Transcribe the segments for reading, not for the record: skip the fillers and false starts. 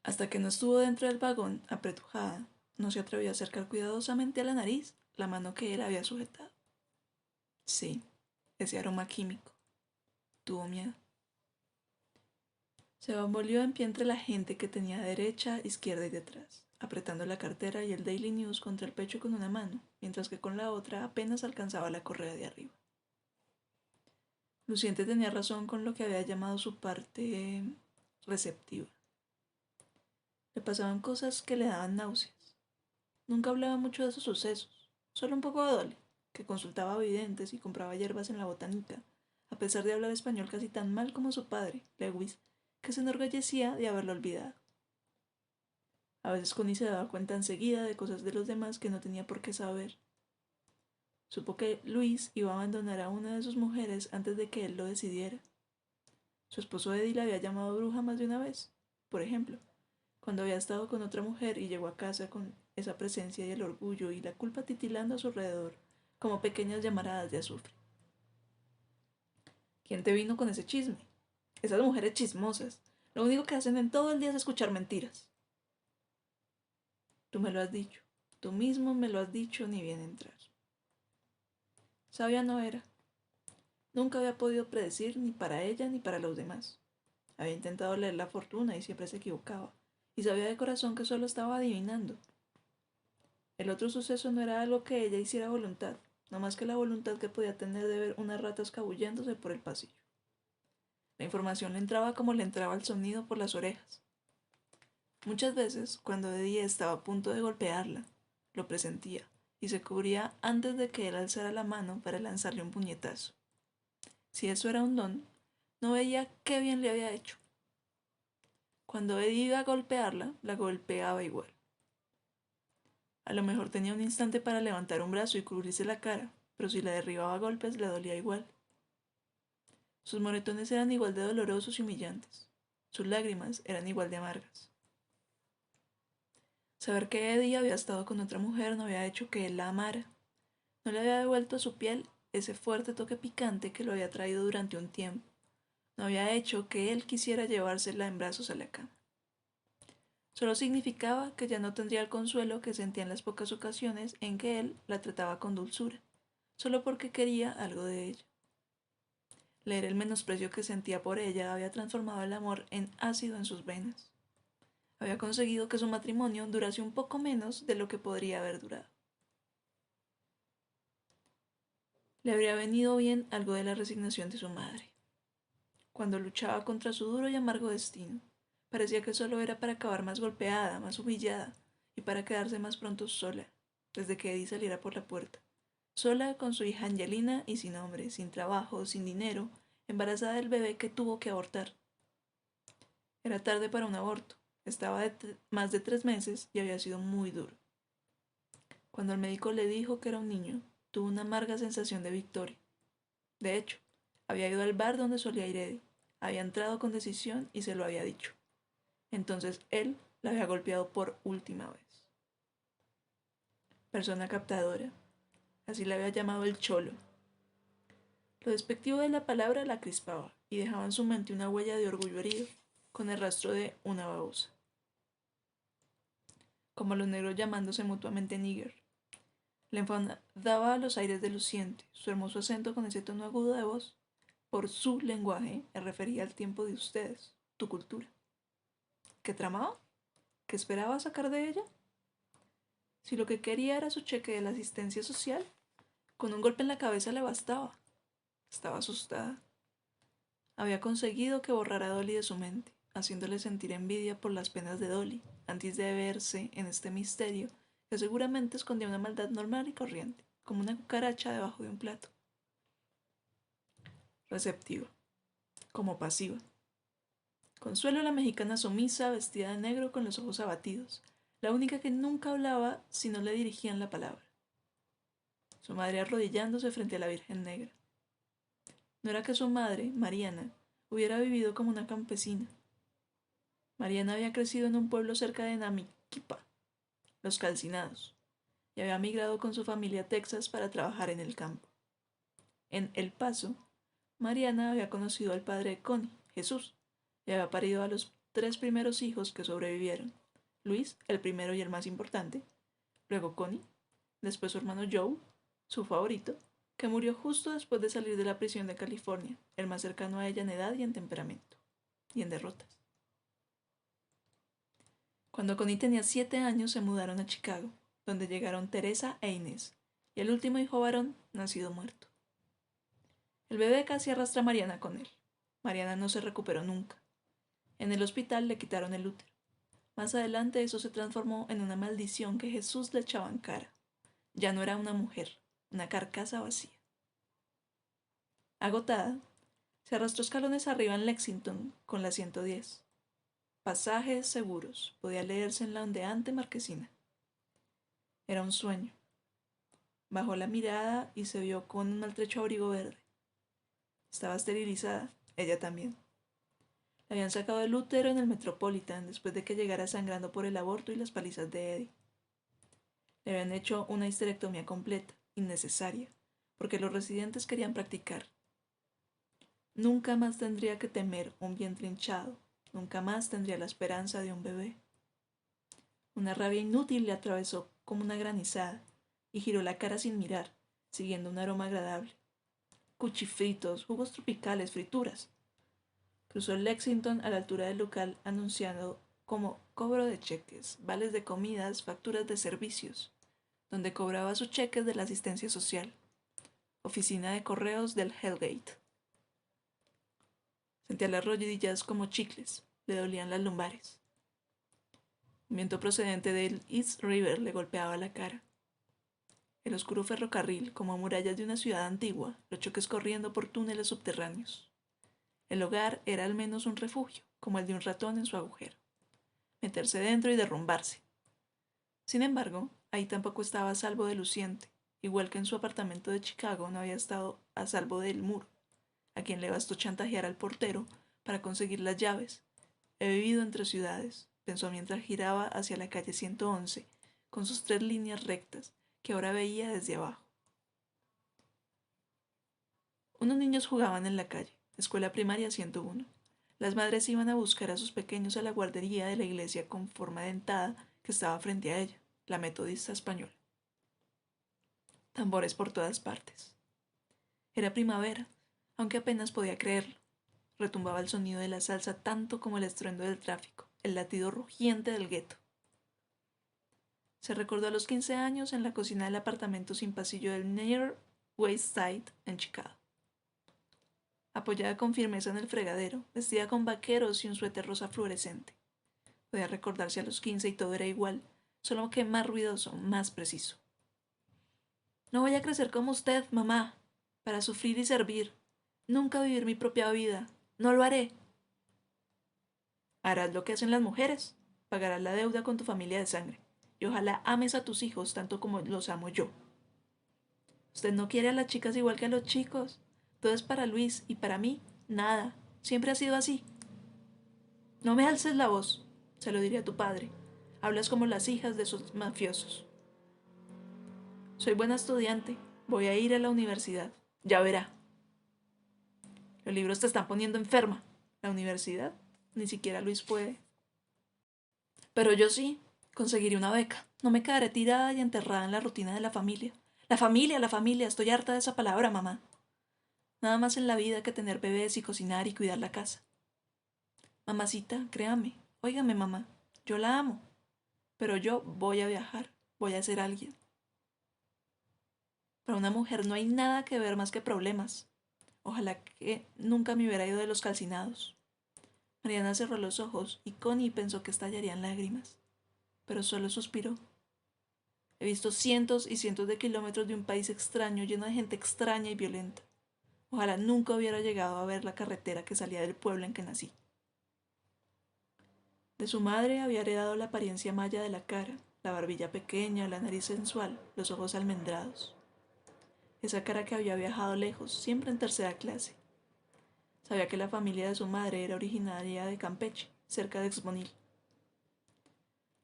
Hasta que no estuvo dentro del vagón, apretujada, no se atrevió a acercar cuidadosamente a la nariz la mano que él había sujetado. Sí, ese aroma químico. Tuvo miedo. Se bamboleó en pie entre la gente que tenía derecha, izquierda y detrás, apretando la cartera y el Daily News contra el pecho con una mano, mientras que con la otra apenas alcanzaba la correa de arriba. Luciente tenía razón con lo que había llamado su parte receptiva. Le pasaban cosas que le daban náuseas. Nunca hablaba mucho de sus sucesos, solo un poco a Dolly, que consultaba videntes y compraba hierbas en la botánica, a pesar de hablar español casi tan mal como su padre, Lewis, que se enorgullecía de haberlo olvidado. A veces Connie se daba cuenta enseguida de cosas de los demás que no tenía por qué saber. Supo que Luis iba a abandonar a una de sus mujeres antes de que él lo decidiera. Su esposo Eddie la había llamado bruja más de una vez, por ejemplo, cuando había estado con otra mujer y llegó a casa con esa presencia y el orgullo y la culpa titilando a su alrededor, como pequeñas llamaradas de azufre. ¿Quién te vino con ese chisme? Esas mujeres chismosas. Lo único que hacen en todo el día es escuchar mentiras. Tú me lo has dicho. Tú mismo me lo has dicho ni bien entrar. Sabia no era. Nunca había podido predecir ni para ella ni para los demás. Había intentado leer la fortuna y siempre se equivocaba, y sabía de corazón que solo estaba adivinando. El otro suceso no era algo que ella hiciera a voluntad, no más que la voluntad que podía tener de ver una rata escabulléndose por el pasillo. La información le entraba como le entraba el sonido por las orejas. Muchas veces, cuando Eddie estaba a punto de golpearla, lo presentía y se cubría antes de que él alzara la mano para lanzarle un puñetazo. Si eso era un don, no veía qué bien le había hecho. Cuando Eddie iba a golpearla, la golpeaba igual. A lo mejor tenía un instante para levantar un brazo y cubrirse la cara, pero si la derribaba a golpes le dolía igual. Sus moretones eran igual de dolorosos y humillantes. Sus lágrimas eran igual de amargas. Saber que Eddie había estado con otra mujer no había hecho que él la amara. No le había devuelto a su piel ese fuerte toque picante que lo había traído durante un tiempo. No había hecho que él quisiera llevársela en brazos a la cama. Solo significaba que ya no tendría el consuelo que sentía en las pocas ocasiones en que él la trataba con dulzura, solo porque quería algo de ella. Leer el menosprecio que sentía por ella había transformado el amor en ácido en sus venas. Había conseguido que su matrimonio durase un poco menos de lo que podría haber durado. Le habría venido bien algo de la resignación de su madre. Cuando luchaba contra su duro y amargo destino, parecía que solo era para acabar más golpeada, más humillada, y para quedarse más pronto sola, desde que Eddie saliera por la puerta. Sola con su hija Angelina y sin hombre, sin trabajo, sin dinero, embarazada del bebé que tuvo que abortar. Era tarde para un aborto. Estaba más de 3 meses y había sido muy duro. Cuando el médico le dijo que era un niño, tuvo una amarga sensación de victoria. De hecho, había ido al bar donde solía ir Eddie, había entrado con decisión y se lo había dicho. Entonces él la había golpeado por última vez. Persona captadora, así le había llamado el cholo. Lo despectivo de la palabra la crispaba y dejaba en su mente una huella de orgullo herido, con el rastro de una babosa. Como los negros llamándose mutuamente nigger. Le enfadaba a los aires de Luciente, su hermoso acento con ese tono agudo de voz. Por su lenguaje me refería al tiempo de ustedes, tu cultura. ¿Qué tramaba? ¿Qué esperaba sacar de ella? Si lo que quería era su cheque de la asistencia social, con un golpe en la cabeza le bastaba. Estaba asustada. Había conseguido que borrara a Dolly de su mente, haciéndole sentir envidia por las penas de Dolly, antes de verse en este misterio que seguramente escondía una maldad normal y corriente, como una cucaracha debajo de un plato. Receptiva, como pasiva. Consuelo, la mexicana sumisa, vestida de negro con los ojos abatidos, la única que nunca hablaba si no le dirigían la palabra. Su madre arrodillándose frente a la Virgen Negra. No era que su madre, Mariana, hubiera vivido como una campesina. Mariana había crecido en un pueblo cerca de Namiquipa, Los Calcinados, y había migrado con su familia a Texas para trabajar en el campo. En El Paso, Mariana había conocido al padre de Connie, Jesús, y había parido a los 3 primeros hijos que sobrevivieron. Luis, el primero y el más importante, luego Connie, después su hermano Joe, su favorito, que murió justo después de salir de la prisión de California, el más cercano a ella en edad y en temperamento, y en derrotas. Cuando Connie tenía 7 años se mudaron a Chicago, donde llegaron Teresa e Inés, y el último hijo varón, nacido muerto. El bebé casi arrastra a Mariana con él. Mariana no se recuperó nunca. En el hospital le quitaron el útero. Más adelante eso se transformó en una maldición que Jesús le echaba en cara. Ya no era una mujer, una carcasa vacía. Agotada, se arrastró escalones arriba en Lexington con la 110. Pasajes seguros, podía leerse en la ondeante marquesina. Era un sueño. Bajó la mirada y se vio con un maltrecho abrigo verde. Estaba esterilizada, ella también. Le habían sacado el útero en el Metropolitan después de que llegara sangrando por el aborto y las palizas de Eddie. Le habían hecho una histerectomía completa, innecesaria, porque los residentes querían practicar. Nunca más tendría que temer un vientre hinchado, nunca más tendría la esperanza de un bebé. Una rabia inútil le atravesó como una granizada y giró la cara sin mirar, siguiendo un aroma agradable. Cuchifritos, jugos tropicales, frituras. Cruzó el Lexington a la altura del local anunciando como cobro de cheques, vales de comidas, facturas de servicios, donde cobraba sus cheques de la asistencia social. Oficina de correos del Hellgate. Sentía las rodillas como chicles, le dolían las lumbares. Un viento procedente del East River le golpeaba la cara. El oscuro ferrocarril, como murallas de una ciudad antigua, los choques corriendo por túneles subterráneos. El hogar era al menos un refugio, como el de un ratón en su agujero. Meterse dentro y derrumbarse. Sin embargo, ahí tampoco estaba a salvo de Luciente, igual que en su apartamento de Chicago no había estado a salvo del muro, a quien le bastó chantajear al portero para conseguir las llaves. He vivido entre ciudades, pensó mientras giraba hacia la calle 111, con sus 3 líneas rectas, que ahora veía desde abajo. Unos niños jugaban en la calle, escuela primaria 101. Las madres iban a buscar a sus pequeños a la guardería de la iglesia con forma dentada que estaba frente a ella, la metodista española. Tambores por todas partes. Era primavera, aunque apenas podía creerlo. Retumbaba el sonido de la salsa tanto como el estruendo del tráfico, el latido rugiente del gueto. Se recordó a los 15 años en la cocina del apartamento sin pasillo del Near West Side en Chicago. Apoyada con firmeza en el fregadero, vestida con vaqueros y un suéter rosa fluorescente. Podía recordarse a los 15 y todo era igual, solo que más ruidoso, más preciso. No voy a crecer como usted, mamá, para sufrir y servir. Nunca vivir mi propia vida. No lo haré. Harás lo que hacen las mujeres. Pagarás la deuda con tu familia de sangre. Y ojalá ames a tus hijos tanto como los amo yo. Usted no quiere a las chicas igual que a los chicos. Todo es para Luis y para mí, nada. Siempre ha sido así. No me alces la voz, se lo diría a tu padre. Hablas como las hijas de esos mafiosos. Soy buena estudiante. Voy a ir a la universidad. Ya verá. Los libros te están poniendo enferma. ¿La universidad? Ni siquiera Luis puede. Pero yo sí. Conseguiré una beca. No me quedaré tirada y enterrada en la rutina de la familia. La familia, la familia. Estoy harta de esa palabra, mamá. Nada más en la vida que tener bebés y cocinar y cuidar la casa. Mamacita, créame. Óigame, mamá. Yo la amo. Pero yo voy a viajar. Voy a ser alguien. Para una mujer no hay nada que ver más que problemas. Ojalá que nunca me hubiera ido de los calcinados. Mariana cerró los ojos y Connie pensó que estallarían lágrimas, pero solo suspiró. He visto cientos y cientos de kilómetros de un país extraño lleno de gente extraña y violenta. Ojalá nunca hubiera llegado a ver la carretera que salía del pueblo en que nací. De su madre había heredado la apariencia maya de la cara, la barbilla pequeña, la nariz sensual, los ojos almendrados. Esa cara que había viajado lejos, siempre en tercera clase. Sabía que la familia de su madre era originaria de Campeche, cerca de Exmonil.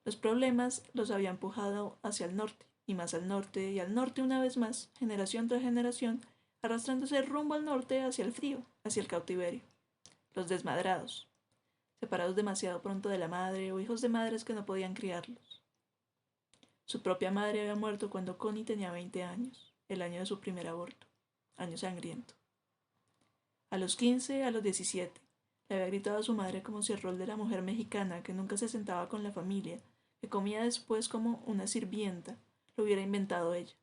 Los problemas los había empujado hacia el norte, y más al norte una vez más, generación tras generación, arrastrándose rumbo al norte hacia el frío, hacia el cautiverio. Los desmadrados. separados demasiado pronto de la madre o hijos de madres que no podían criarlos. Su propia madre había muerto cuando Connie tenía 20 años, el año de su primer aborto, año sangriento. A los 15, a los 17, le había gritado a su madre como si el rol de la mujer mexicana que nunca se sentaba con la familia, que comía después como una sirvienta, lo hubiera inventado ella.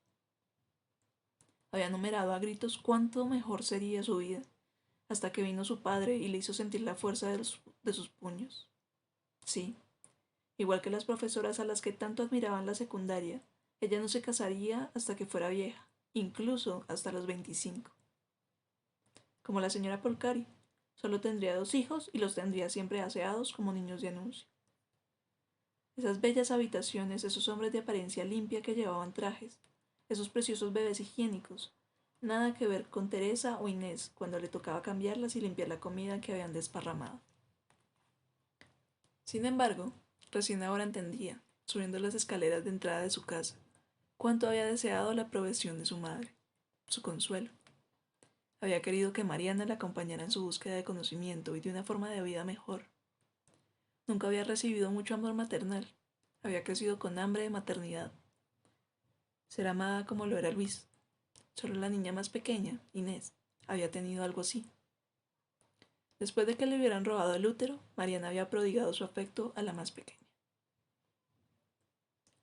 Había numerado a gritos cuánto mejor sería su vida, hasta que vino su padre y le hizo sentir la fuerza de sus puños. Sí, igual que las profesoras a las que tanto admiraban la secundaria, ella no se casaría hasta que fuera vieja, incluso hasta los 25. Como la señora Polcari, solo tendría 2 hijos y los tendría siempre aseados como niños de anuncio. Esas bellas habitaciones, esos hombres de apariencia limpia que llevaban trajes, esos preciosos bebés higiénicos, nada que ver con Teresa o Inés cuando le tocaba cambiarlas y limpiar la comida que habían desparramado. Sin embargo, recién ahora entendía, subiendo las escaleras de entrada de su casa, cuánto había deseado la provisión de su madre, su consuelo. Había querido que Mariana la acompañara en su búsqueda de conocimiento y de una forma de vida mejor. Nunca había recibido mucho amor maternal. Había crecido con hambre de maternidad. Ser amada como lo era Luis. Solo la niña más pequeña, Inés, había tenido algo así. Después de que le hubieran robado el útero, Mariana había prodigado su afecto a la más pequeña.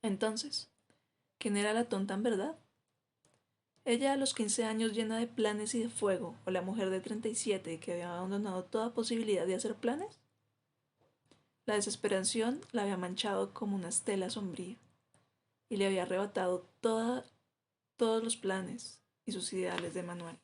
Entonces, ¿quién era la tonta en verdad? Ella a los 15 años llena de planes y de fuego, o la mujer de 37 que había abandonado toda posibilidad de hacer planes? La desesperación la había manchado como una estela sombría y le había arrebatado todos los planes y sus ideales de Manuel.